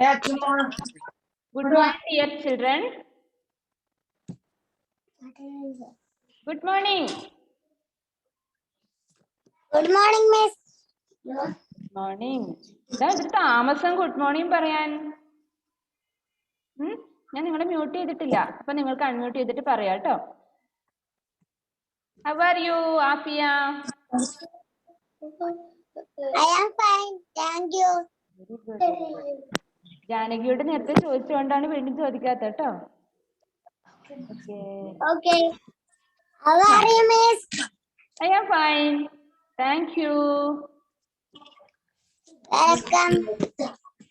Good morning, dear children. Good morning. Good morning, Miss. Morning. ഇത് താമസം good morning പറയാൻ. ഞാൻ നിങ്ങളെ മ്യൂട്ട് ചെയ്തിട്ടില്ല, അപ്പൊ നിങ്ങൾക്ക് അൺമ്യൂട്ട് ചെയ്തിട്ട് പറയാം കേട്ടോ. How are you, Afia? I am fine, thank you. ജാനകിയോട് നേരത്തെ ചോദിച്ചുകൊണ്ടാണ് വീണ്ടും ചോദിക്കാത്ത കേട്ടോ. Okay. How are you, Miss? I am fine, thank you. Welcome.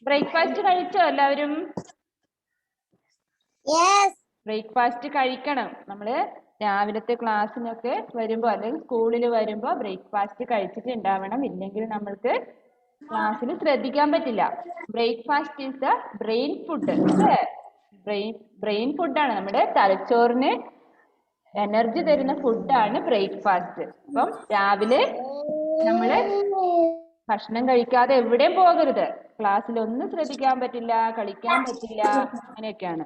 Breakfast കഴിച്ചോ എല്ലാവരും? Yes. ബ്രേക്ക്ഫാസ്റ്റ് കഴിക്കണം. നമ്മള് രാവിലത്തെ ക്ലാസ്സിനൊക്കെ വരുമ്പോൾ അല്ലെങ്കിൽ സ്കൂളിൽ വരുമ്പോൾ ബ്രേക്ക്ഫാസ്റ്റ് കഴിച്ചിട്ട് ഉണ്ടാവണം, ഇല്ലെങ്കിൽ നമ്മൾക്ക് ക്ലാസ്സിൽ ശ്രദ്ധിക്കാൻ പറ്റില്ല. Breakfast is the brain food. Brain ഫുഡാണ്, നമ്മുടെ തലച്ചോറിന് എനർജി തരുന്ന ഫുഡാണ് ബ്രേക്ക്ഫാസ്റ്റ്. അപ്പം രാവിലെ നമ്മള് ഭക്ഷണം കഴിക്കാതെ എവിടെയും പോകരുത്. ക്ലാസ്സിൽ ഒന്നും ശ്രദ്ധിക്കാൻ പറ്റില്ല, കളിക്കാൻ പറ്റില്ല, അങ്ങനെയൊക്കെയാണ്.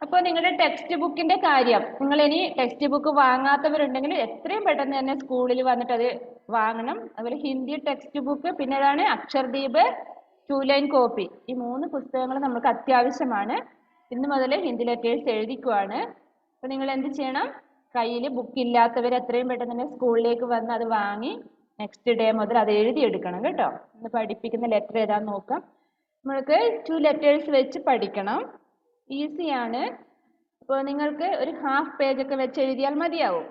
അപ്പോൾ നിങ്ങളുടെ ടെക്സ്റ്റ് ബുക്കിന്റെ കാര്യം, നിങ്ങൾ ഇനി ടെക്സ്റ്റ് ബുക്ക് വാങ്ങാത്തവരുണ്ടെങ്കിൽ എത്രയും പെട്ടെന്ന് തന്നെ സ്കൂളിൽ വന്നിട്ട് അത് വാങ്ങണം. അതുപോലെ ഹിന്ദി ടെക്സ്റ്റ് ബുക്ക്, പിന്നെ ഏതാണ് അക്ഷർദീപ്, 2 ലൈൻ കോപ്പി, ഈ 3 പുസ്തകങ്ങൾ നമുക്ക് അത്യാവശ്യമാണ്. ഇന്ന് മുതൽ ഹിന്ദി ലെറ്റേഴ്സ് എഴുതിക്കുവാണ്. അപ്പോൾ നിങ്ങൾ എന്ത് ചെയ്യണം, കയ്യിൽ ബുക്ക് ഇല്ലാത്തവർ എത്രയും പെട്ടെന്ന് തന്നെ സ്കൂളിലേക്ക് വന്ന് അത് വാങ്ങി നെക്സ്റ്റ് ഡേ മുതൽ അത് എഴുതിയെടുക്കണം കേട്ടോ. ഇന്ന് പഠിപ്പിക്കുന്ന ലെറ്റർ ഏതാന്ന് നോക്കാം. നമ്മൾക്ക് 2 ലെറ്റേഴ്സ് വെച്ച് പഠിക്കണം. ഈസിയാണ്. അപ്പോൾ നിങ്ങൾക്ക് ഒരു ഹാഫ് പേജൊക്കെ വെച്ച് എഴുതിയാൽ മതിയാവും.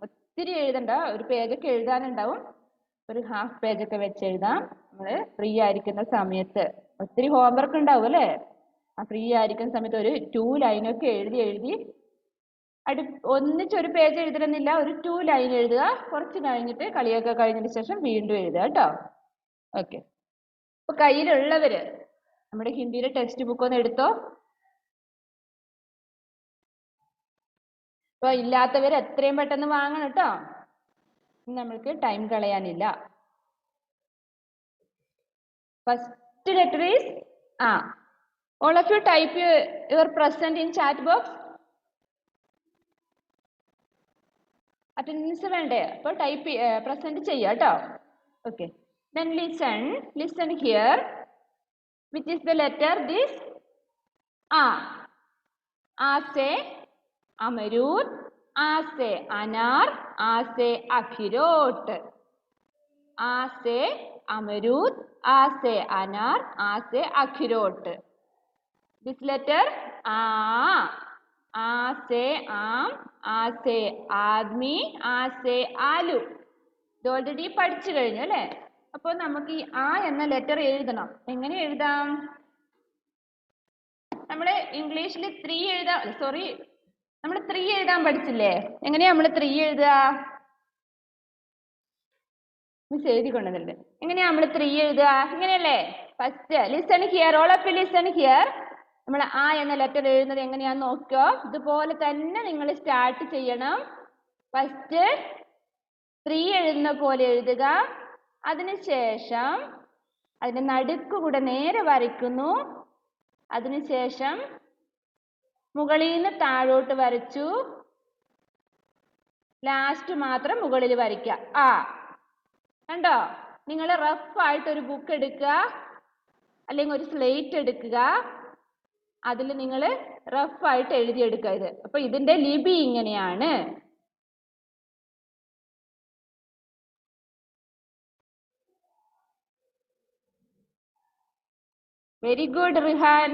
ഒത്തിരി എഴുതണ്ട, ഒരു പേജൊക്കെ എഴുതാനുണ്ടാവും. ഒരു ഹാഫ് പേജൊക്കെ വെച്ച് എഴുതാം. നമ്മൾ ഫ്രീ ആയിരിക്കുന്ന സമയത്ത്, ഒത്തിരി ഹോംവർക്ക് ഉണ്ടാവും അല്ലേ, ആ ഫ്രീ ആയിരിക്കുന്ന സമയത്ത് ഒരു 2 ലൈനൊക്കെ എഴുതി ഒന്നിച്ചൊരു പേജ് എഴുതണമെന്നില്ല, ഒരു 2 ലൈൻ എഴുതുക. കുറച്ച് കഴിഞ്ഞിട്ട് കളിയൊക്കെ കഴിഞ്ഞതിന് ശേഷം വീണ്ടും എഴുതുക കേട്ടോ. ഓക്കെ. അപ്പോൾ കയ്യിലുള്ളവര് നമ്മുടെ ഹിന്ദിയുടെ ടെക്സ്റ്റ് ബുക്ക് ഒന്ന് എടുത്തോ. അപ്പോൾ ഇല്ലാത്തവർ എത്രയും പെട്ടെന്ന് വാങ്ങണം കേട്ടോ, നമ്മൾക്ക് ടൈം കളയാനില്ല. ഫസ്റ്റ് ലെറ്റർ ഈസ് ആ. All of you type your present in chat box. Attendance വേണ്ടേ, അപ്പോൾ ടൈപ്പ് പ്രസന്റ് ചെയ്യാം കേട്ടോ. Okay. Then listen here. Which is the letter this? A. A से अमरूद, A से अनार, A से अखरोट. A से अमरूद, A से अनार, A से अखरोट. This letter A. A से आम, A से आदमी, A से आलू. ഇത് ഓൾറെഡി പഠിച്ചു കഴിഞ്ഞു അല്ലേ. അപ്പോൾ നമുക്ക് ഈ ആ എന്ന ലെറ്റർ എഴുതണം. എങ്ങനെ എഴുതാം? നമ്മള് ഇംഗ്ലീഷിൽ 3 എഴുതാം, സോറി, നമ്മൾ 3 എഴുതാൻ പഠിച്ചില്ലേ? എങ്ങനെയാ നമ്മൾ 3 എഴുതുക? മിസ് എഴുതി കൊണ്ടതല്ലേ. എങ്ങനെയാ നമ്മൾ 3 എഴുതുക? ഇങ്ങനെയല്ലേ? First listen here, all of you listen here. നമ്മൾ ആ എന്ന ലെറ്റർ എഴുതുന്നത് എങ്ങനെയാന്ന് നോക്കുക. ഇതുപോലെ തന്നെ നിങ്ങൾ സ്റ്റാർട്ട് ചെയ്യണം. ഫസ്റ്റ് 3 എഴുതുന്ന പോലെ എഴുതുക. അതിനുശേഷം അതിന്റെ നടുക്ക് കൂടെ നേരെ വരയ്ക്കുന്നു. അതിനുശേഷം മുകളിൽ നിന്ന് താഴോട്ട് വരച്ചു, ലാസ്റ്റ് മാത്രം മുകളിൽ വരയ്ക്കുക. ആ കണ്ടോ? നിങ്ങൾ റഫ് ആയിട്ട് ഒരു ബുക്ക് എടുക്കുക, അല്ലെങ്കിൽ ഒരു സ്ലേറ്റ് എടുക്കുക, അതിൽ നിങ്ങൾ റഫ് ആയിട്ട് എഴുതിയെടുക്കുക ഇത്. അപ്പൊ ഇതിന്റെ ലിപി ഇങ്ങനെയാണ്. Very good Rihan.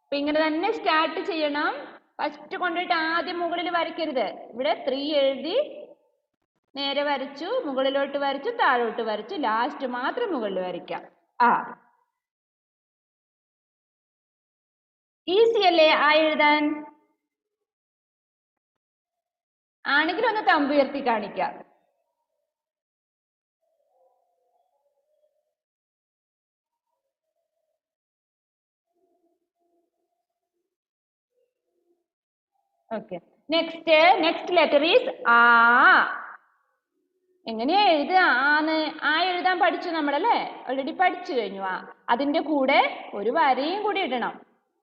അപ്പൊ ഇങ്ങനെ തന്നെ സ്റ്റാർട്ട് ചെയ്യണം. ഫസ്റ്റ് കൊണ്ടിട്ട് ആദ്യം മുകളിൽ വരയ്ക്കരുത്. ഇവിടെ 3 എഴുതി നേരെ വരച്ചു, മുകളിലോട്ട് വരച്ചു, താഴോട്ട് വരച്ചു, ലാസ്റ്റ് മാത്രം മുകളിൽ വരയ്ക്കാം. ആ ഈസി അല്ലേ ആ എഴുതാൻ? ആണെങ്കിൽ ഒന്ന് തമ്പ് ഉയർത്തി കാണിക്കാം. ഓക്കെ. നെക്സ്റ്റ് ലെറ്റർ ഈസ് ആ. എങ്ങനെയാ എഴുതുക? ആന്ന് ആ എഴുതാൻ പഠിച്ചു നമ്മളല്ലേ? ഓൾറെഡി പഠിച്ചു കഴിഞ്ഞു. ആ അതിന്റെ കൂടെ ഒരു വരയും കൂടി ഇടണം.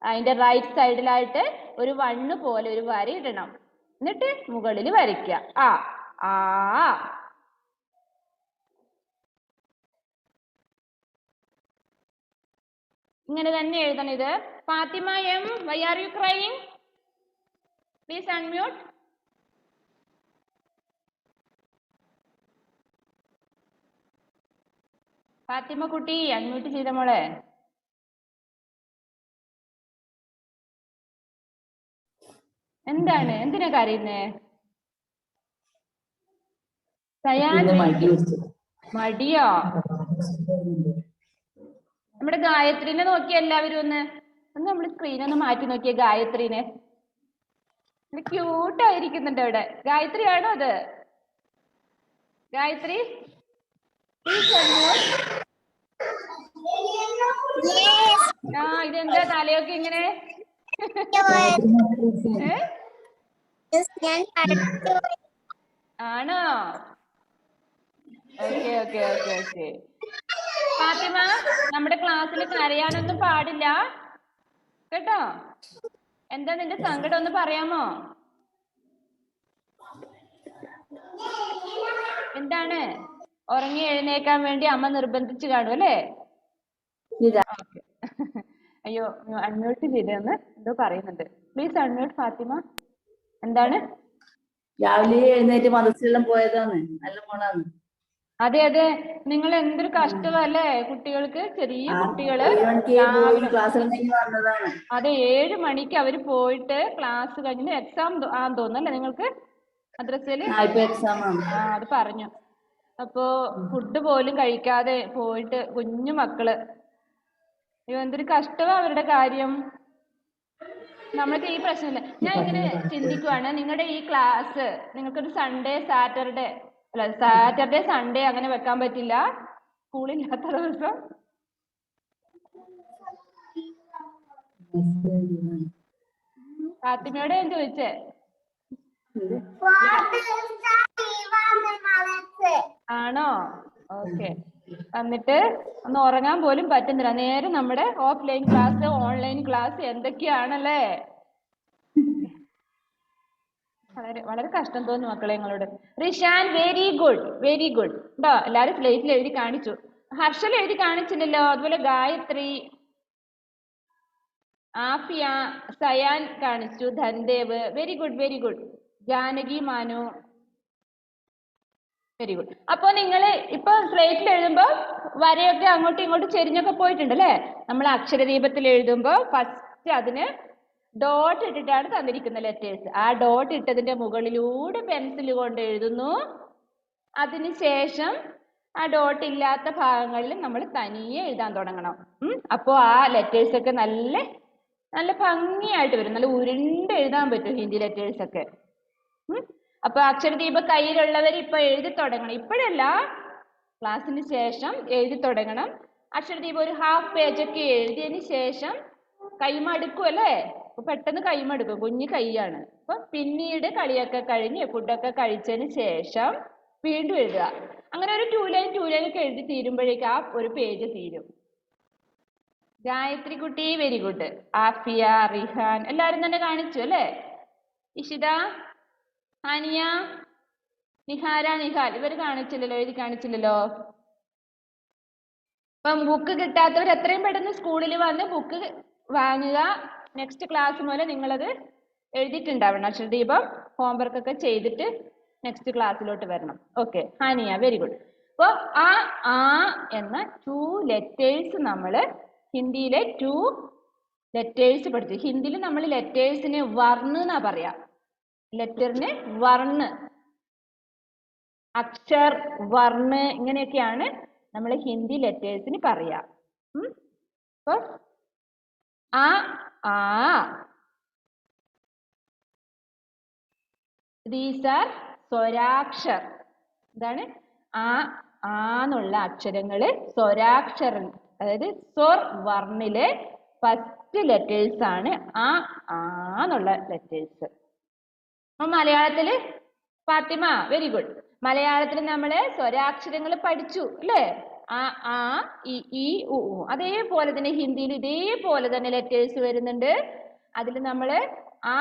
അതിന്റെ റൈറ്റ് സൈഡിലായിട്ട് ഒരു വണ്ണ് പോലെ ഒരു വര ഇടണം. എന്നിട്ട് മുകളിൽ വരയ്ക്കുക. ആ ആ. ഇങ്ങനെ തന്നെ എഴുതണം ഇത്. Fathima M, why are you crying? Please unmute. Fathima കുട്ടി അൺമ്യൂട്ട് ചെയ്ത മോളെ. എന്തിനാ കരയുന്നേ? മടിയോ? നമ്മുടെ ഗായത്രീനെ നോക്കിയ എല്ലാവരും ഒന്ന് നമ്മൾ സ്ക്രീനൊന്ന് മാറ്റി നോക്കിയ ഗായത്രീനെ. ക്യൂട്ടായിരിക്കുന്നുണ്ട് അവിടെ. ഗായത്രി ആണോ അത്? ഗായത്രി ആ ഇതെന്താ തലയൊക്കെ ഇങ്ങനെ? ആണോ? Okay okay okay okay. Fathima നമ്മുടെ ക്ലാസ്സിൽ കരയാനൊന്നും പാടില്ല കേട്ടോ. എന്താ നിന്റെ സങ്കടം ഒന്ന് പറയാമോ? എന്താണ്? ഉറങ്ങി എഴുന്നേക്കാൻ വേണ്ടി അമ്മ നിർബന്ധിച്ചു കാണും അല്ലേ? അയ്യോ അൺമ്യൂട്ട് ചെയ്തെന്ന് എന്തോ പറയുന്നുണ്ട്. Please unmute Fathima. എന്താണ്? രാവിലെ എഴുന്നേറ്റ് മദ്രസയിലെല്ലാം പോയതാണ്. നല്ല മോളാണ്. അതെ അതെ. നിങ്ങൾ എന്തൊരു കഷ്ടമല്ലേ കുട്ടികൾക്ക്. ചെറിയ കുട്ടികള് അതെ 7 മണിക്ക് അവര് പോയിട്ട് ക്ലാസ് കഴിഞ്ഞ് എക്സാം ആന്ന് തോന്നുന്നല്ലേ നിങ്ങൾക്ക് മദ്രസയില്? അത് പറഞ്ഞു. അപ്പോ ഫുഡ് പോലും കഴിക്കാതെ പോയിട്ട് കുഞ്ഞു മക്കള്. എന്തൊരു കഷ്ടമാ അവരുടെ കാര്യം. നമ്മൾക്ക് ഈ പ്രശ്നമില്ല. ഞാൻ ഇങ്ങനെ ചിന്തിക്കുവാണ്, നിങ്ങളുടെ ഈ ക്ലാസ് നിങ്ങൾക്കൊരു സാറ്റർഡേ സൺഡേ അങ്ങനെ വെക്കാൻ പറ്റില്ല സ്കൂളില്ലാത്ത ദിവസം? ഫാത്തിമയോടെ ഞാൻ ചോദിച്ചേ. ആണോ? ഓക്കെ. എന്നിട്ട് ഒന്ന് ഉറങ്ങാൻ പോലും പറ്റുന്നില്ല. നേരെ നമ്മുടെ ഓഫ്ലൈൻ ക്ലാസ്, ഓൺലൈൻ ക്ലാസ് എന്തൊക്കെയാണല്ലേ? വളരെ കഷ്ടം തോന്നുന്നു മക്കളെ നിങ്ങളോട്. Rishan very good very good. ഉണ്ടോ? എല്ലാരും സ്ലേറ്റിൽ എഴുതി കാണിച്ചു. ഹർഷൽ എഴുതി കാണിച്ചില്ലല്ലോ. അതുപോലെ ഗായത്രി, ആഫിയ, സയാൻ കാണിച്ചു, Dhandev very good very good. Janaki, Manu very good. അപ്പൊ നിങ്ങൾ ഇപ്പൊ സ്ലേറ്റിൽ എഴുതുമ്പോ വരയൊക്കെ അങ്ങോട്ടും ഇങ്ങോട്ടും ചെരിഞ്ഞൊക്കെ പോയിട്ടുണ്ട് അല്ലേ? നമ്മൾ അക്ഷരദീപത്തിൽ എഴുതുമ്പോ ഫസ്റ്റ് അതിന് ഡോട്ട് ഇട്ടിട്ടാണ് തന്നിരിക്കുന്ന ലെറ്റേഴ്സ്. ആ ഡോട്ട് ഇട്ടതിന്റെ മുകളിലൂടെ പെൻസിൽ കൊണ്ട് എഴുതുന്നു. അതിനുശേഷം ആ ഡോട്ട് ഇല്ലാത്ത ഭാഗങ്ങളിൽ നമ്മൾ തനിയെ എഴുതാൻ തുടങ്ങണം. അപ്പോൾ ആ ലെറ്റേഴ്സ് ഒക്കെ നല്ല നല്ല ഭംഗിയായിട്ട് വരും. നല്ല ഉരുണ്ട് എഴുതാൻ പറ്റും ഹിന്ദി ലെറ്റേഴ്സ് ഒക്കെ. അപ്പൊ അക്ഷരദീപ കയ്യിലുള്ളവർ ഇപ്പൊ എഴുതി തുടങ്ങണം. ഇപ്പോഴല്ല, ക്ലാസ്സിന് ശേഷം എഴുതി തുടങ്ങണം. അക്ഷരദീപം ഒരു ഹാഫ് പേജ് ഒക്കെ എഴുതിയതിന് ശേഷം കൈമടുക്കും അല്ലേ? അപ്പൊ പെട്ടെന്ന് കൈമടുക്കും, കുഞ്ഞു കൈയാണ്. അപ്പൊ പിന്നീട് കളിയൊക്കെ കഴിഞ്ഞ് ഫുഡൊക്കെ കഴിച്ചതിന് ശേഷം വീണ്ടും എഴുതുക. അങ്ങനെ ഒരു 2 ലൈൻ ഒക്കെ എഴുതി തീരുമ്പോഴേക്കും ആ ഒരു പേജ് തീരും. ഗായത്രി കുട്ടി വെരി ഗുഡ്. ആഫിയ, റിഹാൻ എല്ലാരും തന്നെ കാണിച്ചു അല്ലേ? ഇഷിത, ഹാനിയ, നിഹാര, നിഹാൽ ഇവര് കാണിച്ചില്ലല്ലോ, എഴുതി കാണിച്ചില്ലല്ലോ. അപ്പം ബുക്ക് കിട്ടാത്തവർ എത്രയും പെട്ടെന്ന് സ്കൂളിൽ വന്ന് ബുക്ക് വാങ്ങുക. നെക്സ്റ്റ് ക്ലാസ് മുതൽ നിങ്ങളത് എഴുതിയിട്ടുണ്ടാവണം. അക്ഷരദീപം ഹോംവർക്ക് ഒക്കെ ചെയ്തിട്ട് നെക്സ്റ്റ് ക്ലാസ്സിലോട്ട് വരണം. Okay ഹാനിയ very good. അപ്പോൾ ആ എന്ന 2 ലെറ്റേഴ്സ് നമ്മൾ ഹിന്ദിയിലെ 2 ലെറ്റേഴ്സ് പഠിച്ചു. ഹിന്ദിയിൽ നമ്മൾ ലെറ്റേഴ്സിന് വർണ്ണ് എന്നാ പറയാ. ലെറ്ററിന് വർണ്ണ്, അക്ഷർ, വർണ്ണ് ഇങ്ങനെയൊക്കെയാണ് നമ്മൾ ഹിന്ദി ലെറ്റേഴ്സിന് പറയാ. അപ്പൊ ആ ദീസ് ആർ സ്വരാക്ഷർ. എന്താണ്? ആന്നുള്ള അക്ഷരങ്ങള് സ്വരാക്ഷരം, അതായത് സ്വർ വർണ്ണിലെ ഫസ്റ്റ് ലെറ്റേഴ്സ് ആണ് ആ എന്നുള്ള ലെറ്റേഴ്സ്. അപ്പൊ മലയാളത്തില് ഫാത്തിമ വെരി ഗുഡ്. മലയാളത്തിൽ നമ്മള് സ്വരാക്ഷരങ്ങൾ പഠിച്ചു അല്ലേ? ആ ആ ഇ ഈ ഉ ഊ. അതേപോലെ തന്നെ ഹിന്ദിയിൽ ഇതേപോലെ തന്നെ ലെറ്റേഴ്സ് വരുന്നുണ്ട്. അതിൽ നമ്മള് ആ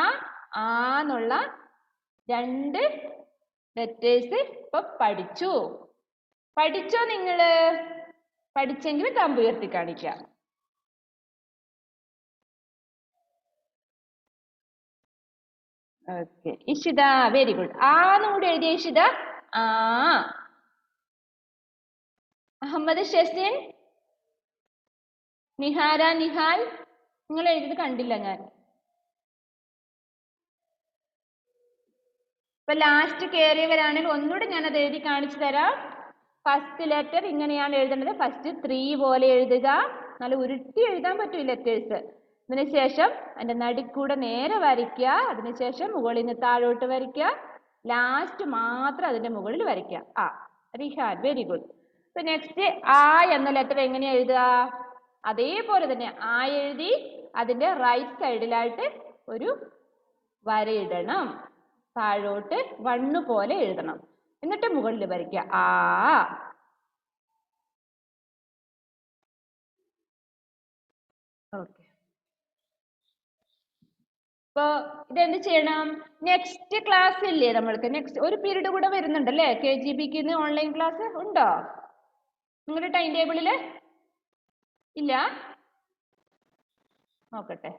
എന്നുള്ള 2 ലെറ്റേഴ്സ് ഇപ്പൊ പഠിച്ചു. പഠിച്ചോ നിങ്ങള്? പഠിച്ചെങ്കിൽ കമ്പ് ഉയർത്തി കാണിക്കാം. Okay Ishita very good. ആന്നുകൂടി എഴുതിയ ഇഷിത. ആ. അഹമ്മദ് ഷെസിൻ, നിഹാര നിഹാൽ, നിങ്ങൾ എഴുതിയത് കണ്ടില്ല ഞാൻ. ഇപ്പൊ ലാസ്റ്റ് കയറിയവരാണെങ്കിൽ ഒന്നുകൂടി ഞാൻ അത് എഴുതി കാണിച്ചു തരാം. ഫസ്റ്റ് ലെറ്റർ ഇങ്ങനെയാണ് എഴുതേണ്ടത്. ഫസ്റ്റ് 3 പോലെ എഴുതുക. നല്ല ഉരുട്ടി എഴുതാൻ പറ്റും ലെറ്റേഴ്സ്. അതിനുശേഷം അതിന്റെ നടുക്കൂടെ നേരെ വരയ്ക്കുക. അതിനുശേഷം മുകളിൽ നിന്ന് താഴോട്ട് വരയ്ക്കുക. ലാസ്റ്റ് മാത്രം അതിന്റെ മുകളിൽ വരയ്ക്കുക. ആ റിഹാൻ വെരി ഗുഡ്. ഇപ്പൊ നെക്സ്റ്റ് ആ എന്ന ലെറ്റർ എങ്ങനെയാ എഴുതുക? അതേപോലെ തന്നെ ആ എഴുതി അതിന്റെ റൈറ്റ് സൈഡിലായിട്ട് ഒരു വരയിടണം. താഴോട്ട് 1 പോലെ എഴുതണം. എന്നിട്ട് മുകളിൽ വരയ്ക്കുക ആ. ഓക്കെ. ഇപ്പൊ ഇതെന്ത് ചെയ്യണം? നെക്സ്റ്റ് ക്ലാസ് ഇല്ലേ നമ്മൾക്ക്? നെക്സ്റ്റ് ഒരു പീരീഡ് കൂടെ വരുന്നുണ്ടല്ലേ? KGBക്ക് ഇന്ന് ഓൺലൈൻ ക്ലാസ് ഉണ്ടോ നിങ്ങളുടെ ടൈം ടേബിളില്? ഇല്ല? നോക്കട്ടെ.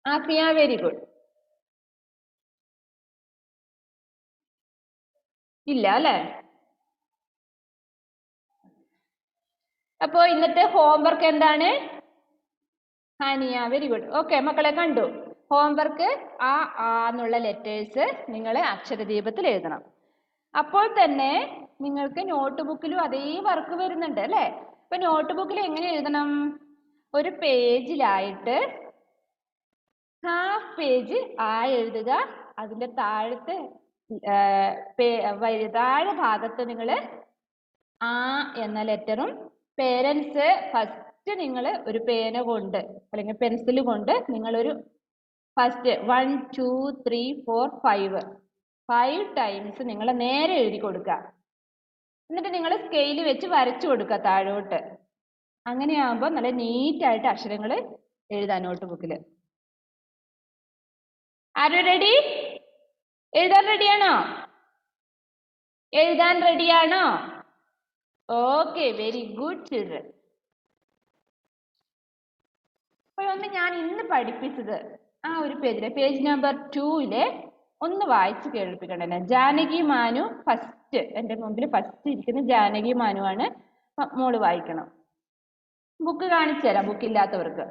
Afiya very good. ഇല്ല അല്ലേ? അപ്പോ ഇന്നത്തെ ഹോംവർക്ക് എന്താണ്? ഹാനിയ വെരി ഗുഡ്. ഓക്കെ മക്കളെ കണ്ടു. ഹോംവർക്ക് ആ എന്നുള്ള ലെറ്റേഴ്സ് നിങ്ങൾ അക്ഷരദീപത്തിൽ എഴുതണം. അപ്പോൾ തന്നെ നിങ്ങൾക്ക് നോട്ട് ബുക്കിലും അതേ വർക്ക് വരുന്നുണ്ട് അല്ലേ? ഇപ്പൊ നോട്ട് ബുക്കിൽ എങ്ങനെ എഴുതണം? ഒരു പേജിലായിട്ട് ഹാഫ് പേജ് ആ എഴുതുക. അതിന്റെ താഴത്തെ താഴെ ഭാഗത്ത് നിങ്ങൾ ആ എന്ന ലെറ്ററും പേരൻസ് ഫസ്റ്റ് നിങ്ങൾ ഒരു പേന കൊണ്ട് അല്ലെങ്കിൽ പെൻസിൽ കൊണ്ട് നിങ്ങളൊരു ഫസ്റ്റ് 1 2 3 4 5 ടൈംസ് നിങ്ങൾ നേരെ എഴുതി കൊടുക്കുക. എന്നിട്ട് നിങ്ങൾ സ്കെയിൽ വെച്ച് വരച്ചു കൊടുക്കുക താഴോട്ട്. അങ്ങനെയാകുമ്പോൾ നല്ല നീറ്റായിട്ട് അക്ഷരങ്ങൾ എഴുതാൻ നോട്ട് ബുക്കിൽ. Are you ready? എഴുതാൻ റെഡിയാണോ? എഴുതാൻ റെഡിയാണോ? Okay very good children. അപ്പോഴൊന്ന് ഞാൻ ഇന്ന് പഠിപ്പിച്ചത് ആ ഒരു പേജിലെ പേജ് നമ്പർ 2 ഒന്ന് വായിച്ച് കേൾപ്പിക്കണേ. ജാനകി മാനു ഫസ്റ്റ്, എൻ്റെ മുമ്പിൽ ഫസ്റ്റ് ഇരിക്കുന്ന ജാനകി മാനു ആണ്. മോള് വായിക്കണം. ബുക്ക് കാണിച്ചു തരാം ബുക്ക് ഇല്ലാത്തവർക്ക്.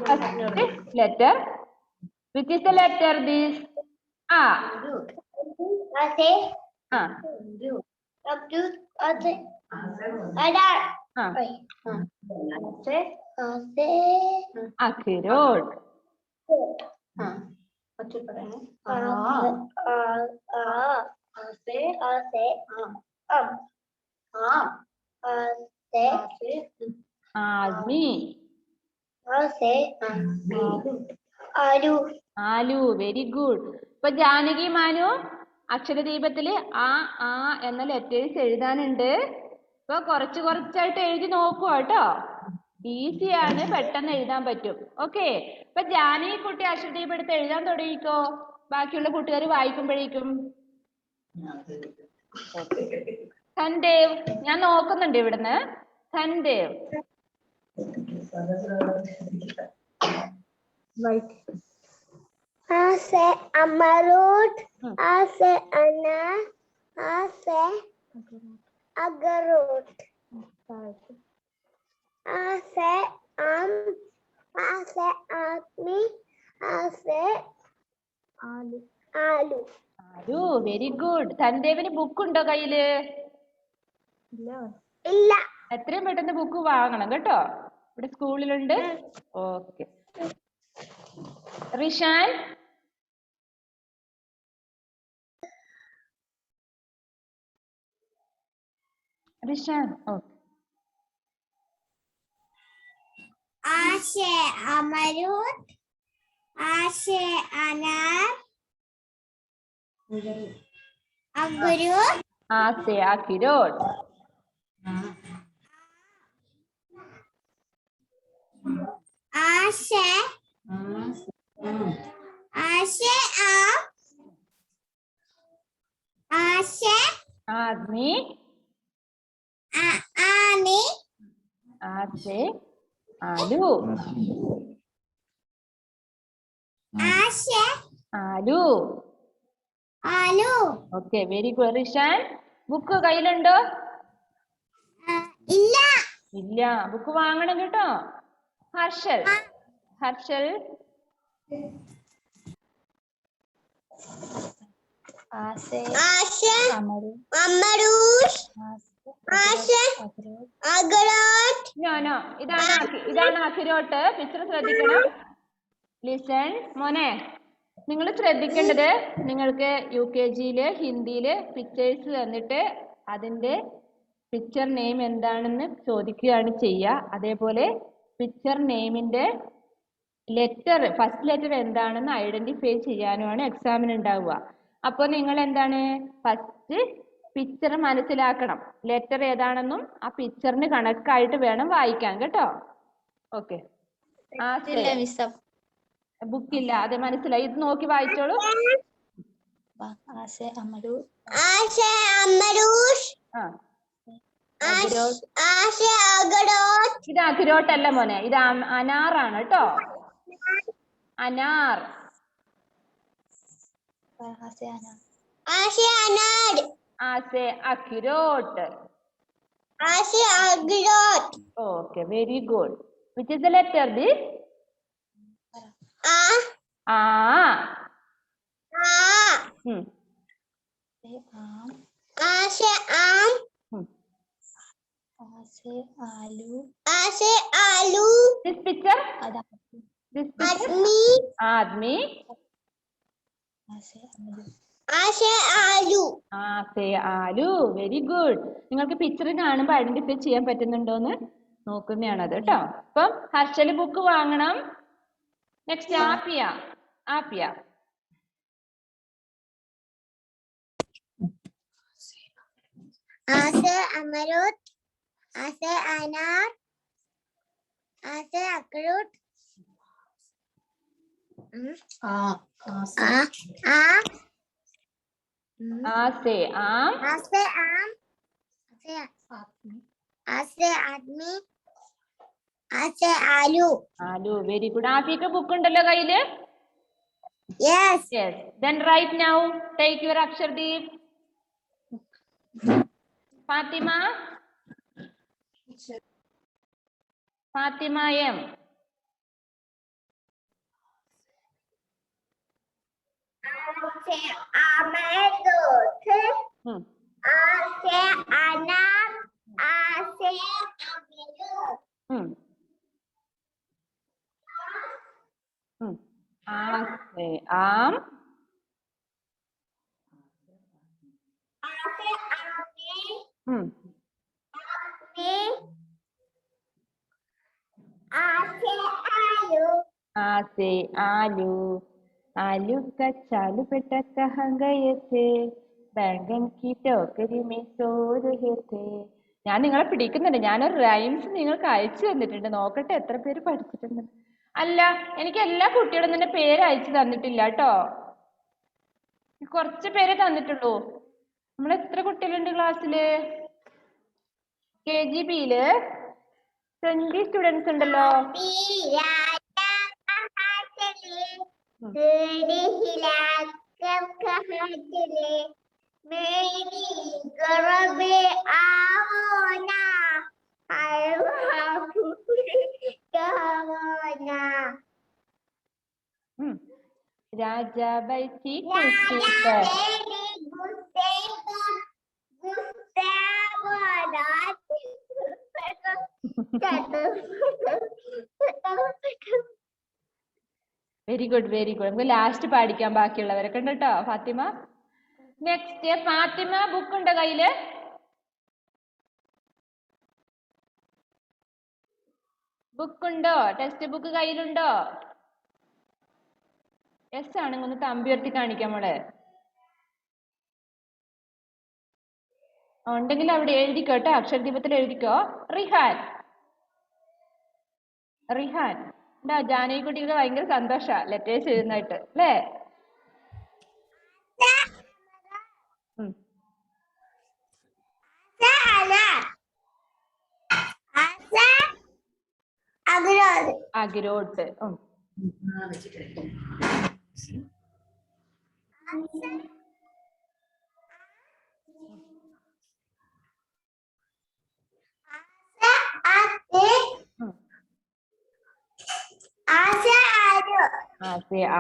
First letter. Which is the letter this? ആ അഖിരോട്ട്. ആദ്മി. ആലു വെരി ഗുഡ്. ഇപ്പൊ ജാനകി മാനു അക്ഷരദീപത്തില് ആ എന്ന ലെറ്റേഴ്സ് എഴുതാനുണ്ട്. ഇപ്പൊ കുറച്ചായിട്ട് എഴുതി നോക്കുക കേട്ടോ. ഈസിയാണ്, പെട്ടെന്ന് എഴുതാൻ പറ്റും. ഓക്കെ. ഇപ്പൊ ജാനകി കുട്ടി അക്ഷരദീപം എടുത്ത് എഴുതാൻ തുടങ്ങിക്കോ. ബാക്കിയുള്ള കൂട്ടുകാർ വായിക്കുമ്പോഴേക്കും. സൻദേവ് ഞാൻ നോക്കുന്നുണ്ട് ഇവിടുന്ന്. സൻദേവ് A se amarut, A se ana, A se agarut, A se A se admi, A se alu. ആലു വെരി ഗുഡ്. സൻദേവിന് ബുക്ക് ഉണ്ടോ കയ്യില്? ഇല്ല. എത്രയും പെട്ടെന്ന് ബുക്ക് വാങ്ങണം കേട്ടോ. ഇവിടെ സ്കൂളിലുണ്ട്. Okay. Rishan okay. A se amarut, Ase anar. Aguru. Ase akirot. Ase. Ase am. Ase Admi. ani. Ase alu. Ase Alu. alu. Okay, very good. Rishan, book കയ്യിലുണ്ടോ? ഇല്ല. ഇല്ല. ബുക്ക് വാങ്ങണം കേട്ടോ. Harshal. Harshal. Ase amarus. Ase agarot. ഞാനോ ഇതാണ് അഖിരോട്ട്. Picture ശ്രദ്ധിക്കണം. Listen മോനെ, നിങ്ങൾ ശ്രദ്ധിക്കേണ്ടത്, നിങ്ങൾക്ക് UKG-യില് ഹിന്ദിയില് പിക്ചേഴ്സ് തന്നിട്ട് അതിന്റെ പിക്ചർ നെയിം എന്താണെന്ന് ചോദിക്കുകയാണ് ചെയ്യുക. അതേപോലെ പിക്ചർ നെയിമിന്റെ ലെറ്റർ, ഫസ്റ്റ് ലെറ്റർ എന്താണെന്ന് ഐഡന്റിഫൈ ചെയ്യാനുമാണ് എക്സാമിന് ഉണ്ടാവുക. അപ്പോൾ നിങ്ങൾ എന്താണ്, ഫസ്റ്റ് പിക്ചർ മനസ്സിലാക്കണം, ലെറ്റർ ഏതാണെന്നും ആ പിക്ചറിന് കണക്കായിട്ട് വേണം വായിക്കാൻ കേട്ടോ. ഓക്കെ. ബുക്കില്ല, അത് മനസ്സിലായി. ഇത് നോക്കി വായിച്ചോളൂ. Ase amarus. Ase agarot. ഇത് അഖിരോട്ടല്ല മോനെ, ഇത് അനാറാണ് കേട്ടോ. അനാർ. Ase anar. ആസെ അഖിരോട്ട്. Ase agarot. Okay, very good. Which is the letter this? A. ആ. A. Ase am. Ase alu. Ase alu. This picture? This picture? Admi. Admi. Ase alu. Ase alu. ആസെ ആലു. Very good. നിങ്ങൾക്ക് picture കാണുമ്പോൾ identify ചെയ്യാൻ പറ്റുന്നുണ്ടോന്ന് നോക്കുന്നതാണ് അത് കേട്ടോ. അപ്പം ഹർഷല് ബുക്ക് വാങ്ങണം. Next Appiya. Appiya. Ase amarut. Ase anar. Ase agarot. A. ആസെ ആം. Ase am. Ase admi. Ase alu. ആലു. Very good. ആപ്പിയൊക്കെ ബുക്ക് ഉണ്ടല്ലോ കയ്യില്? Yes. Yes. Then right now take your Akshardeep. Fatima. Fatima M. Ase amarut. Ase anar. Ase amarut. ആസെ ആം. Ase admi. Hmm. Ase alu. आसे आलू आलू का चालू बेटा कहाँ गए थे बैंगन की टोकरी में सो रहे थे. ഞാൻ നിങ്ങളെ പിടിക്കുന്നുണ്ട്. ഞാനൊരു റൈംസ് നിങ്ങൾക്ക് അയച്ചു തന്നിട്ടുണ്ട്. നോക്കട്ടെ എത്ര പേര് പഠിച്ചിട്ടുണ്ട്. അല്ല, എനിക്ക് എല്ലാ കുട്ടികളും തന്നെ പേര് അയച്ചു തന്നിട്ടില്ല കേട്ടോ. കുറച്ച് പേരെ തന്നിട്ടുള്ളൂ. നമ്മൾ എത്ര കുട്ടികളുണ്ട് ക്ലാസ്സില്? KGB-യില് 20 സ്റ്റുഡൻസ് ഉണ്ടല്ലോ. രാജാ ബൈറ്റി കുർസി पर. Very good, very good. നമുക്ക് ലാസ്റ്റ് പാടിക്കാൻ ബാക്കിയുള്ളവരൊക്കെ ഉണ്ട് കേട്ടോ. ഫാത്തിമ. നെക്സ്റ്റ് ഫാത്തിമ, ബുക്ക് ഉണ്ടോ കയ്യില്? ബുക്ക് ഉണ്ടോ? Text book കയ്യിലുണ്ടോ? എസ് ആണെങ്കിൽ ഒന്ന് തമ്പി ഉയർത്തി കാണിക്കാം മോളെ. ഉണ്ടെങ്കിൽ അവിടെ എഴുതിക്കോ കേട്ടോ, അക്ഷരദീപത്തിൽ എഴുതിക്കോ. റിഹാൻ. റിഹാൻ. എന്താ ജാനകി കുട്ടിക്ക് ഭയങ്കര സന്തോഷാ ലെറ്റേഴ്സ് എഴുതുന്നതായിട്ട് അല്ലേ? അകിരോട്ട്.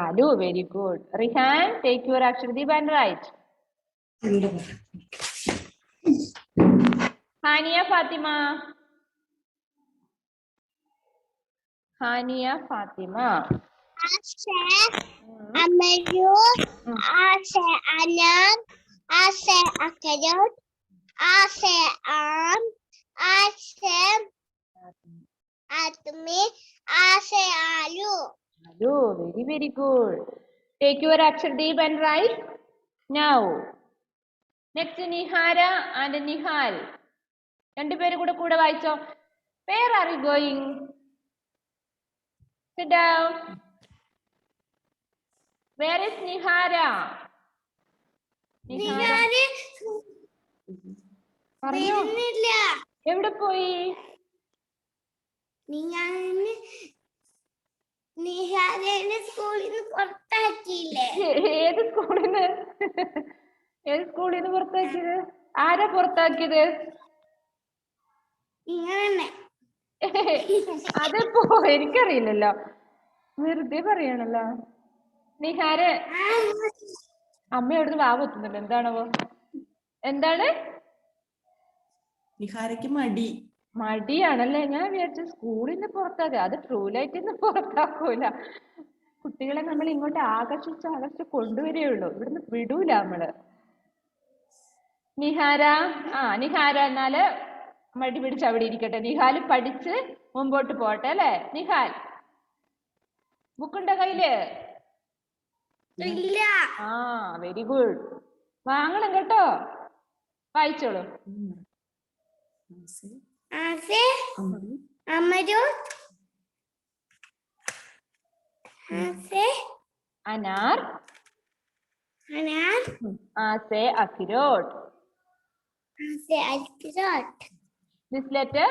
Alu, very good. Rihan, take your Akshadeep and write. Hania Fatima. Hania Fatima. Ase Amaru, Ase Anand, Ase Akadot, Ase Ase Atmi, Ase Alu. Alu, very, very good. Take your Akshadeep and write now. Next, Nihara and Nihal. രണ്ടുപേരും കൂടെ വായിച്ചോ. Where are you going? Sit down. Where is Nihara? Nihara പറഞ്ഞോ. എവിടെ പോയി? നിഹാരനെ സ്കൂളിൽ നിന്ന് പുറത്താക്കിയില്ലേ? ഏത് സ്കൂളിന്ന്? ഏത് സ്കൂളിൽ നിന്ന് പുറത്താക്കിയത്? ആരാ പുറത്താക്കിയത്? അതിപ്പോ എനിക്കറിയില്ലല്ലോ, വെറുതെ പറയണല്ലോ. നിഹാര അമ്മ അവിടുന്ന് വാവത്തുന്നുണ്ട്. എന്താണവോ? എന്താണ്? നിഹാരക്ക് മടിയാണല്ലേ? ഞാൻ വിചാരിച്ചു സ്കൂളിൽ നിന്ന് പുറത്താക്കുക. അത് ട്രൂലൈറ്റിൽ നിന്ന് പുറത്താക്കൂല. കുട്ടികളെ നമ്മൾ ഇങ്ങോട്ട് ആകർഷിച്ച് കൊണ്ടുവരികയുള്ളൂ, ഇവിടുന്ന് വിടൂല നമ്മള്. നിഹാര. നിഹാര എന്നാല് മടി പിടിച്ച് അവിടെ ഇരിക്കട്ടെ. നിഹാൽ പഠിച്ച് മുമ്പോട്ട് പോട്ടെ അല്ലേ? നിഹാൽ, ബുക്കുണ്ടോ കയ്യില്? ഇല്ല. Very good. വാങ്ങണം കേട്ടോ. വായിച്ചോളൂ. അനാർ. ആസെ അഖിരോട്ട്. This letter?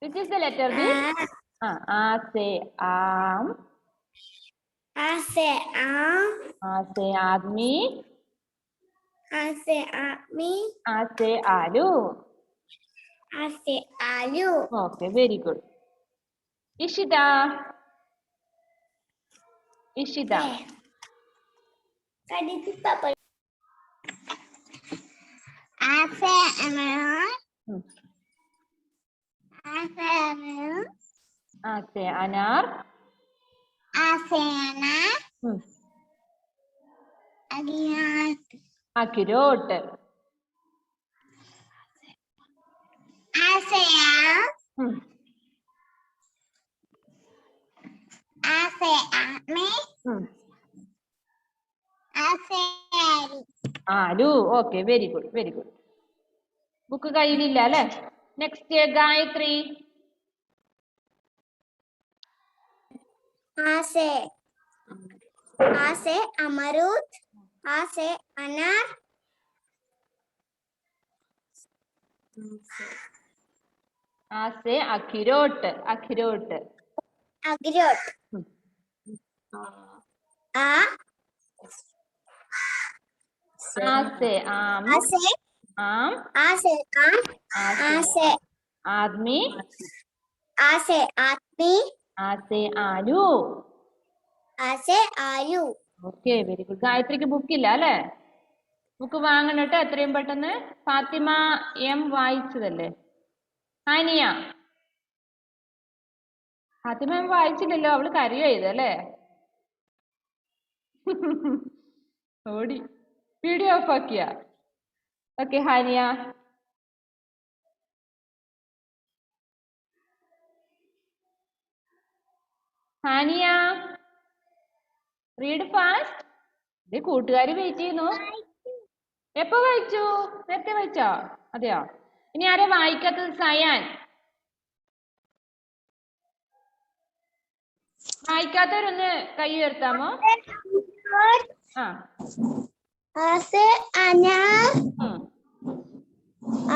Which is the letter this? Ase am. Ase am. Ase admi. Ase admi. Ase alu. Ase alu. Okay, very good. Ishita. Ishita. Ase anar. Ase anar. Ase anar. Ase anar. Akirot. Ase am. Ase atme. Ase alu. Alu. Okay, very good, very good. Book കയ്യിലില്ല അല്ലെ? Next Gayatri. Ase amarut. Ase anar. Ase അഖിരോട്ട്. അഖിരോട്ട്. Agrot. Ase am. Am. Ase am. Ase Admi. Ase atmi. Ase alu. Ase alu. Okay, very good. ഗായത്രിക്ക് ബുക്കില്ല അല്ലെ? Book വാങ്ങണം കേട്ടോ എത്രയും പെട്ടെന്ന്. ഫാത്തിമ എം വായിച്ചതല്ലേ? ഹാനിയ. ഫാത്തിമ എം വായിച്ചില്ലല്ലോ, അവള് കരയോ ചെയ്തല്ലേ? ഓടി. വീഡിയോ ഓഫ് ആക്കിയ. Okay Haniya. Haniya read fast. ഇത് കൂട്ടുകാർ വെയിറ്റ് ചെയ്യുന്നു. എപ്പോ വായിച്ചു? നേരത്തെ വായിച്ചോ? അതെയോ? ഇനി ആരെ വായിക്കാത്തത്? സയാൻ. വായിക്കാത്തവരൊന്ന് കൈ ഉയർത്താമോ? ആ. Ase anar. ഉം.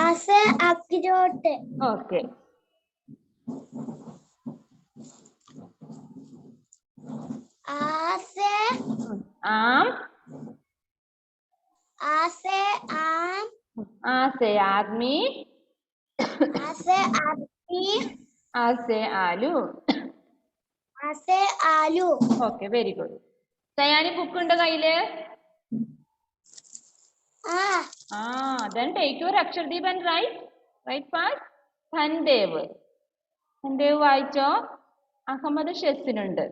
Ase akirot. ഓക്കെ. Ase ആം. ase am. ആസെ ആദ്മി. Ase admi. ആസെ ആലു. Ase alu. Okay, very good. Sayani book ഉണ്ടോ കയ്യില്? then take your Akshardeep and write fast. ധൻദേവ്. ധൻദേവ് വായിച്ചോ? അഹമ്മദ് ഷെസിനുണ്ട്.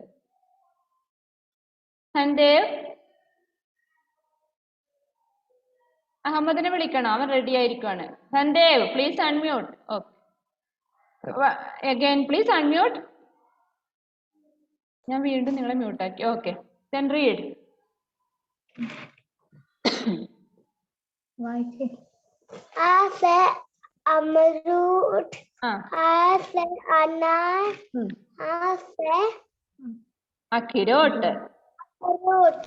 ധൻദേവ്, അഹമ്മദിനെ വിളിക്കണോ? അവൻ റെഡി ആയിരിക്കുവാണ്. Dhandev, please unmute. Again please unmute. ഞാൻ വീണ്ടും നിങ്ങളെ മ്യൂട്ടാക്കി. Okay, then read. Ase amarut. Ase anar. Ase അഖിരോട്ട്. arut.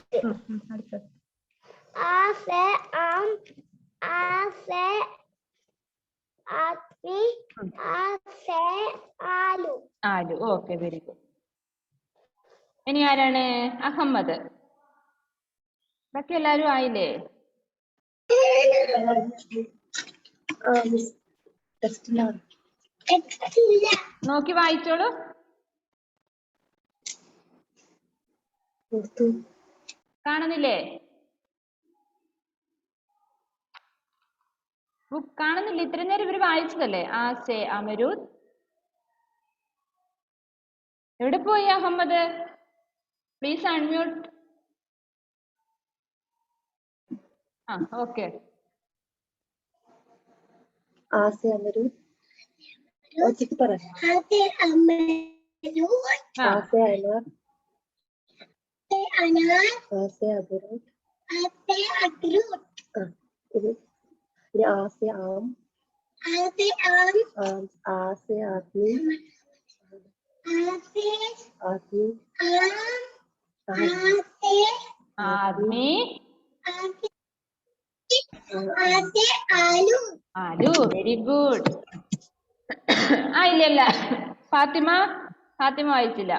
Ase am. Ase admi. Ase alu. ആലു. Okay, very good. ഇനി ആരാണ്? അഹമ്മദ്. ബാക്കി എല്ലാരും ആയില്ലേ? നോക്കി വായിച്ചോളൂ. കാണുന്നില്ലേ? ബുക്ക് കാണുന്നില്ല? ഇത്രയും നേരം ഇവര് വായിച്ചതല്ലേ? ആസെ അമരൂദ്. എവിടെ പോയി അഹമ്മദ്? Please unmute. ഓക്കെ. ആസെ അമരൂദ്. ഒറ്റയ്ക്ക് പറ. Ase amarut. ആസെ അനാർ. Anar. ആസെ അബറൂട്ട്. Ase akrut. ഇത് ആസെ ആം. Ase am. ആസെ ആദ്മി. Ase ആദ്മി. am. Ase ആദ്മി. Ase alu. ആലു. Very good. ഇല്ല. ഫാത്തിമ വായിച്ചില്ല.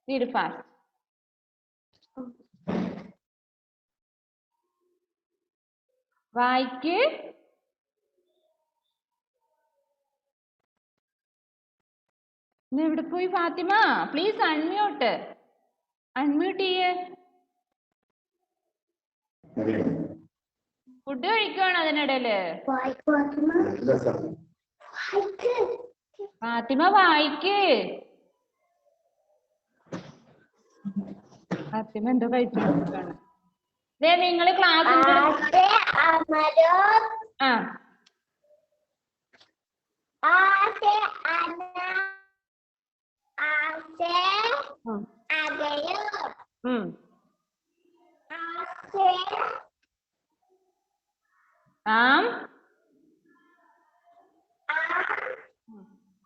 read fast. വായിക്ക്. എവിടെ പോയി ഫാത്തിമ? പ്ലീസ് അൺമ്യൂട്ട് ചെയ്യേ. ഫുഡ് കഴിക്കുവാണ് അതിനിടയില്. ഫാത്തിമ വായിക്ക്. ഫാത്തിമ എന്തോ കഴിച്ചോണ്ടിരിക്കാണ്. നിങ്ങള് class Ase amarut. Ase anar. Ase agayut. Ase ആം.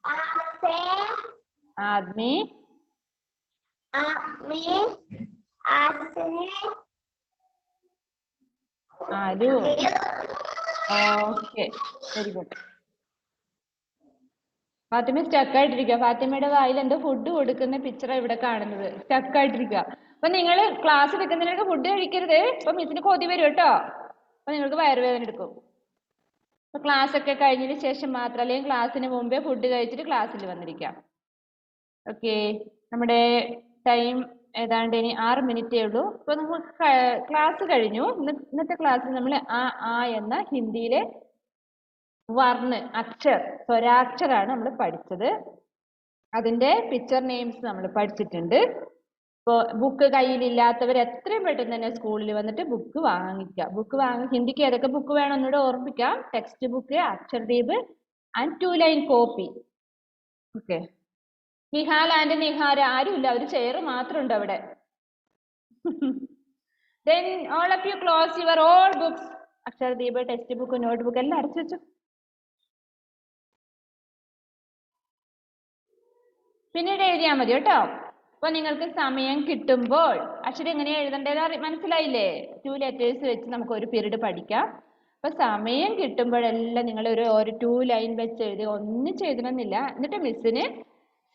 Ase ആദ്മി. admi. Ase ആലു. Okay, very good. Fathima stuck ആയിട്ടിരിക്കുക. ഫാത്തിമയുടെ വായിൽ എന്തോ ഫുഡ് കൊടുക്കുന്ന പിക്ചറാണ് ഇവിടെ കാണുന്നത്. സ്റ്റക്ക് ആയിട്ടിരിക്കുക. അപ്പൊ നിങ്ങൾ ക്ലാസ് എടുക്കുന്നതിനൊക്കെ ഫുഡ് കഴിക്കരുത്. ഇപ്പൊ മിസ്സിന് കൊതി വരും കേട്ടോ. അപ്പൊ നിങ്ങൾക്ക് വയറുവേദന എടുക്കും. അപ്പൊ ക്ലാസ് ഒക്കെ കഴിഞ്ഞതിന് ശേഷം മാത്രം, അല്ലെങ്കിൽ ക്ലാസ്സിന് മുമ്പേ ഫുഡ് കഴിച്ചിട്ട് ക്ലാസ്സിൽ വന്നിരിക്കാം. ഓക്കെ, നമ്മുടെ ടൈം ഏതാണ്ട് ഇനി 6 മിനിറ്റേ ഉള്ളൂ. അപ്പൊ നമ്മൾ ക്ലാസ് കഴിഞ്ഞു. ഇന്നത്തെ ക്ലാസ്സിൽ നമ്മൾ ആ എന്ന ഹിന്ദിയിലെ സ്വരാക്ഷരാണ് നമ്മൾ പഠിച്ചത്. അതിന്റെ പിക്ചർ നെയിംസ് നമ്മൾ പഠിച്ചിട്ടുണ്ട്. ഇപ്പോൾ ബുക്ക് കയ്യിലില്ലാത്തവർ എത്രയും പെട്ടെന്ന് തന്നെ സ്കൂളിൽ വന്നിട്ട് ബുക്ക് വാങ്ങിക്കുക. ഹിന്ദിക്ക് ഏതൊക്കെ ബുക്ക് വേണം എന്നൂടെ ഓർമ്മിക്കാം. Textbook, Akshardeep and 2 line copy. Okay. Nihal and Nihara ആരുമില്ല, ഒരു ചെയർ മാത്രം ഉണ്ട് അവിടെ. Then all of you close your all books. Akshardeep textbook notebook എല്ലാം അടച്ചു വെച്ചു. പിന്നീട് എഴുതിയാൽ മതി കേട്ടോ. അപ്പൊ നിങ്ങൾക്ക് സമയം കിട്ടുമ്പോൾ അക്ഷരം എങ്ങനെയാ എഴുതേണ്ടത് മനസ്സിലായില്ലേ? 2 letters വെച്ച് നമുക്ക് ഒരു പീരീഡ് പഠിക്കാം. അപ്പൊ സമയം കിട്ടുമ്പോഴെല്ലാം നിങ്ങൾ ഒരു 2 ലൈൻ വെച്ച് എഴുതി, ഒന്നിച്ച് എഴുതണമെന്നില്ല. എന്നിട്ട് മിസ്സിന്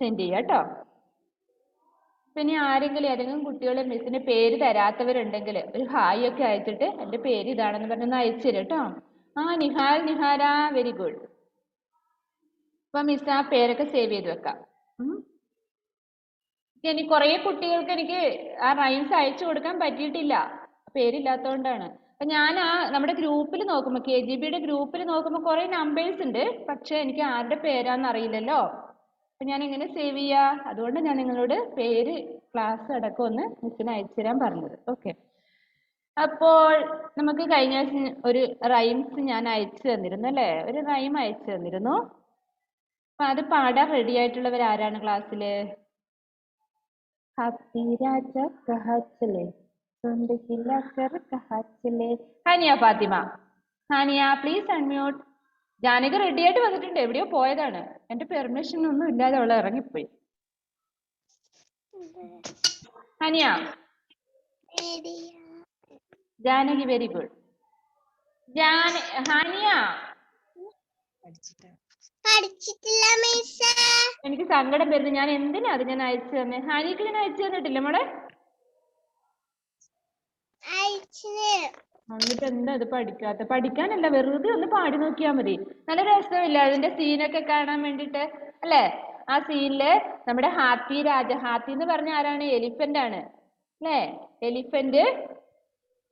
സെൻഡ് ചെയ്യുക കേട്ടോ. പിന്നെ ഏതെങ്കിലും കുട്ടികൾ മിസ്സിന് പേര് തരാത്തവരുണ്ടെങ്കിൽ ഒരു ഹായ് ഒക്കെ അയച്ചിട്ട് എൻ്റെ പേര് ഇതാണെന്ന് പറഞ്ഞൊന്ന് അയച്ചു തരും കേട്ടോ. Nihal Nihara very good. അപ്പൊ മിസ് ആ പേരൊക്കെ സേവ് ചെയ്ത് വെക്കാം. ഇനി കുറെ കുട്ടികൾക്ക് എനിക്ക് ആ റൈംസ് അയച്ചു കൊടുക്കാൻ പറ്റിയിട്ടില്ല, പേരില്ലാത്തതുകൊണ്ടാണ്. അപ്പൊ ഞാൻ നമ്മുടെ ഗ്രൂപ്പിൽ നോക്കുമ്പോൾ KGBയുടെ ഗ്രൂപ്പിൽ നോക്കുമ്പോൾ കുറെ നമ്പേഴ്സ് ഉണ്ട്, പക്ഷെ എനിക്ക് ആരുടെ പേരാന്ന് അറിയില്ലല്ലോ. അപ്പൊ ഞാൻ എങ്ങനെ സേവ് ചെയ്യാ? അതുകൊണ്ട് ഞാൻ നിങ്ങളോട് പേര് ക്ലാസ് അടക്കം ഒന്ന് മിസ്സിന് അയച്ചു തരാൻ പറഞ്ഞത്. ഓക്കെ. അപ്പോൾ നമുക്ക് കഴിഞ്ഞ ദിവസം ഒരു റൈംസ് ഞാൻ അയച്ചു തന്നിരുന്നു അല്ലേ? ഒരു റൈം അയച്ചു തന്നിരുന്നു. അപ്പൊ അത് പാടാൻ റെഡി ആയിട്ടുള്ളവർ ആരാണ് ക്ലാസ്സില്? हाथी राजा कहाँ चले, सुंद खिलाकर कहाँ चले. ഹാനിയ Fathima. ഹാനിയ please unmute. Janaki ready ആയിട്ട് വന്നിട്ടുണ്ട്, എവിടെയോ പോയതാണ്, എന്റെ പെർമിഷൻ ഒന്നും ഇല്ലാതെ അവളെ ഇറങ്ങിപ്പോയി. ഹാനിയ. Janaki very good. ഹാനിയ എനിക്ക് സങ്കടം വരുന്നു, ഞാൻ എന്തിനാ അത് ഞാൻ അയച്ചു തന്നെ? ഹാനിക്ക് ഞാൻ അയച്ചു തന്നിട്ടില്ല മോളെ? എന്നിട്ട് എന്താ അത് പഠിക്കാത്ത? പഠിക്കാനല്ല, വെറുതെ ഒന്ന് പാടി നോക്കിയാൽ മതി. നല്ല രസമില്ല അതിന്റെ സീനൊക്കെ കാണാൻ വേണ്ടിട്ട് അല്ലേ? ആ സീനില് നമ്മുടെ ഹാത്തി രാജ, ഹാത്തി എന്ന് പറഞ്ഞ ആരാണ്? എലിഫന്റ് ആണ് അല്ലേ? എലിഫന്റ്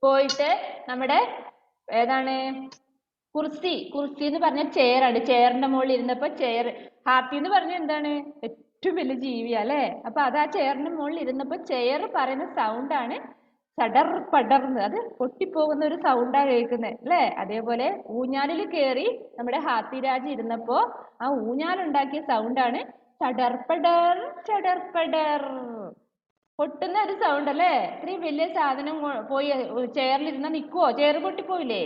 പോയിട്ട് നമ്മുടെ ഏതാണ് കുർസി, കുർസി എന്ന് പറഞ്ഞ ചെയറാണ്, ചെയറിന്റെ മുകളിൽ ഇരുന്നപ്പോ ചെയർ, ഹാത്തി എന്ന് പറഞ്ഞ എന്താണ്? ഏറ്റവും വലിയ ജീവിയാ അല്ലേ? അപ്പൊ അത് ആ ചെയറിന്റെ മുകളിൽ ഇരുന്നപ്പോ ചെയർ പറയുന്ന സൗണ്ടാണ് ചടർ പടർന്ന്, അത് പൊട്ടിപ്പോകുന്ന ഒരു സൗണ്ടാണ് കേൾക്കുന്നത് അല്ലേ? അതേപോലെ ഊഞ്ഞാലിൽ കയറി നമ്മുടെ ഹാത്തിരാജ് ഇരുന്നപ്പോ ആ ഊഞ്ഞാലുണ്ടാക്കിയ സൗണ്ടാണ് ചടർപ്പടർ ചടർപ്പടർ, പൊട്ടുന്ന ഒരു സൗണ്ട് അല്ലേ? ഇത്രയും വലിയ സാധനം പോയി ചെയറിലിരുന്ന നിക്കുവോ? ചെയർ പൊട്ടിപ്പോയില്ലേ?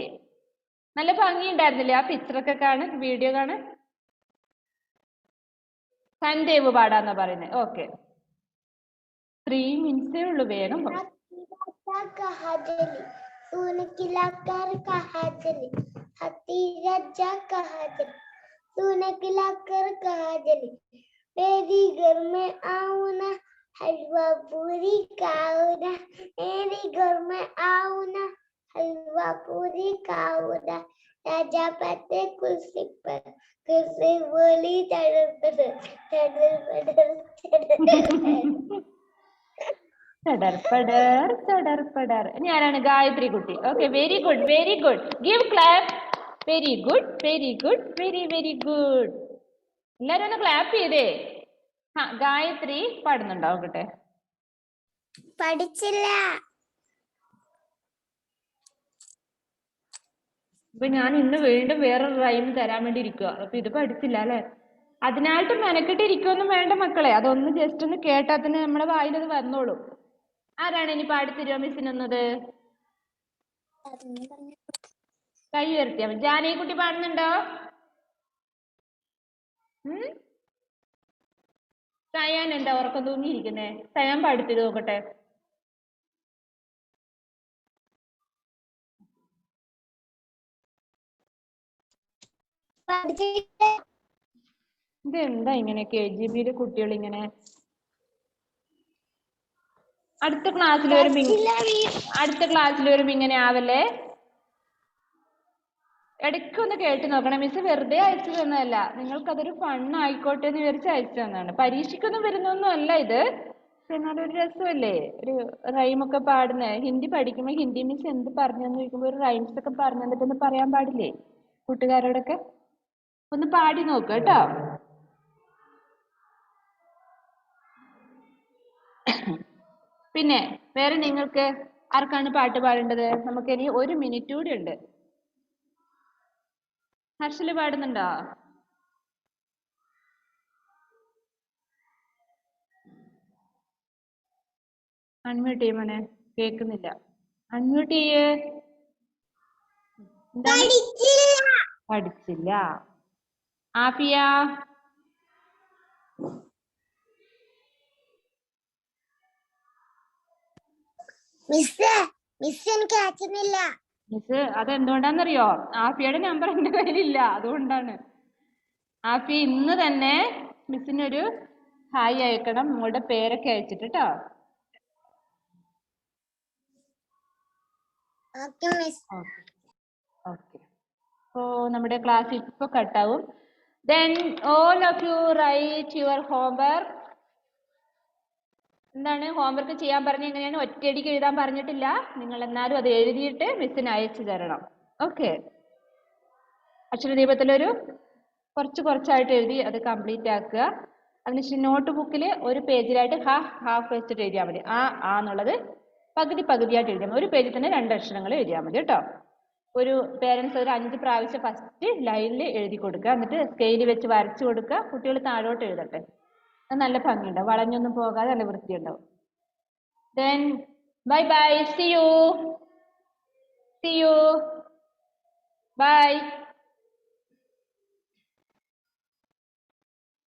നല്ല ഭംഗി ഉണ്ടായിരുന്നില്ലേ? ആ പിക്ചറൊക്കെ കാണാൻ, വീഡിയോ കാണാൻ. സൻദേവ് പാടാന്നാ പറയുന്നത്. ഓക്കെ, 3 minutes ഉള്ളൂ, വേഗം हलवा पूरी खाऊना, मेरे घर में आओ ना, हलवा पूरी खाऊना. राजा बैठे कुर्सी पर, कुर्सी बोली चढ़ पड़र चढ़ पड़र ചടർപ്പടർ ചടർപ്പടർ. ഇനി ആരാണ്? ഗായത്രി കുട്ടി. Okay, very good very good. Give clap. Very good very good very very good. എല്ലാരും ഒന്ന് ക്ലാപ്പ് ചെയ്തേ. ഗായത്രി പാടുന്നുണ്ടോ? നോക്കട്ടെ. പഠിച്ചില്ല. അപ്പൊ ഞാൻ ഇന്ന് വീണ്ടും വേറൊരു റൈം തരാൻ വേണ്ടി ഇരിക്കുക. അപ്പൊ ഇത് പഠിച്ചില്ല അല്ലെ? അതിനായിട്ട് മെനക്കെട്ട് ഇരിക്കൊന്നും വേണ്ട മക്കളെ, അതൊന്ന് ജസ്റ്റ് ഒന്ന് കേട്ടാൽ തന്നെ നമ്മുടെ വായിൽ അത് വന്നോളൂ. ആരാണ് ഇനി പാടിത്തരുമോ മിസ്സിനൊന്നത്? കൈ ഉയർത്തിയാ മതി. ജാനകി കുട്ടി പാടുന്നുണ്ടോ? സയാൻ എന്താ ഉറക്കം തൂങ്ങിയിരിക്കുന്നേ? സയാൻ പാടിത്തരൂ നോക്കട്ടെ. ഇതെന്താ ഇങ്ങനെ KGBയിലെ കുട്ടികൾ ഇങ്ങനെ? അടുത്ത ക്ലാസ്സിൽ വരുമ്പോ ഇങ്ങനെ ആവല്ലേ? ഇടയ്ക്ക് ഒന്ന് കേട്ട് നോക്കണം. മിസ് വെറുതെ അയച്ചു തന്നതല്ല, നിങ്ങൾക്കതൊരു ഫണ്ണായിക്കോട്ടെ എന്ന് വിചാരിച്ച് അയച്ചു തന്നതാണ്. പരീക്ഷയ്ക്കൊന്നും വരുന്നൊന്നും അല്ല ഇത്, എന്നാലും ഒരു രസമല്ലേ ഒരു റൈമൊക്കെ പാടുന്നത്. ഹിന്ദി പഠിക്കുമ്പോൾ ഹിന്ദി മിസ് എന്ത് പറഞ്ഞെന്ന് ചോദിക്കുമ്പോൾ ഒരു റൈംസ് ഒക്കെ പറഞ്ഞു തന്നിട്ടൊന്ന് പറയാൻ പാടില്ലേ കൂട്ടുകാരോടൊക്കെ? ഒന്ന് പാടി നോക്ക് കേട്ടോ. പിന്നെ വേറെ നിങ്ങൾക്ക് ആർക്കാണ് പാട്ട് പാടേണ്ടത്? നമുക്കിനി 1 minute കൂടി ഉണ്ട്. ഹർഷല് പാടുന്നുണ്ടോ? അൺമ്യൂട്ട് ചെയ്യും മോനെ, കേൾക്കുന്നില്ല. അൺമ്യൂട്ട് ചെയ്യേ. എന്താണ്? പഠിച്ചില്ല. ആഫിയ മിസ് എനിക്ക് അയക്കുന്നില്ല. മിസ് അതെന്തുകൊണ്ടാന്നറിയോ? ആഫിയുടെ നമ്പർ എന്റെ കയ്യിലില്ല, അതുകൊണ്ടാണ്. ആഫി ഇന്ന് തന്നെ മിസ്സിനൊരു ഹായ് അയക്കണം, നിങ്ങളുടെ പേരൊക്കെ അയച്ചിട്ട് കേട്ടോ. Okay miss. ഓക്കെ. സോ നമ്മുടെ ക്ലാസ് ഇപ്പൊ കട്ടാവും. Then all of you write your homework. എന്താണ് ഹോംവർക്ക് ചെയ്യാൻ പറഞ്ഞ എങ്ങനെയാണ്? ഒറ്റയടിക്ക് എഴുതാൻ പറഞ്ഞിട്ടില്ല. നിങ്ങൾ എന്നാലും അത് എഴുതിയിട്ട് മിസ്സിന് അയച്ചു തരണം. ഓക്കെ. അക്ഷരദീപത്തിലൊരു കുറച്ചായിട്ട് എഴുതി അത് കംപ്ലീറ്റ് ആക്കുക. അതിനുശേഷം നോട്ട് ബുക്കിൽ ഒരു പേജിലായിട്ട് ഹാഫ് വെച്ചിട്ട് എഴുതിയാൽ മതി. ആ എന്നുള്ളത് പകുതിയായിട്ട് എഴുതിയാൽ മതി. ഒരു പേജിൽ തന്നെ 2 അക്ഷരങ്ങൾ എഴുതിയാൽ മതി കേട്ടോ. ഒരു പേരൻസ് ഒരു 5 പ്രാവശ്യം ഫസ്റ്റ് ലൈനിൽ എഴുതി കൊടുക്കുക. എന്നിട്ട് സ്കെയിൽ വെച്ച് വരച്ചു കൊടുക്കുക. കുട്ടികൾ താഴോട്ട് എഴുതട്ടെ. അത് നല്ല ഭംഗിയുണ്ടാവും, വളഞ്ഞൊന്നും പോകാതെ നല്ല വൃത്തിയുണ്ടാവും. Then bye bye, see you, bye.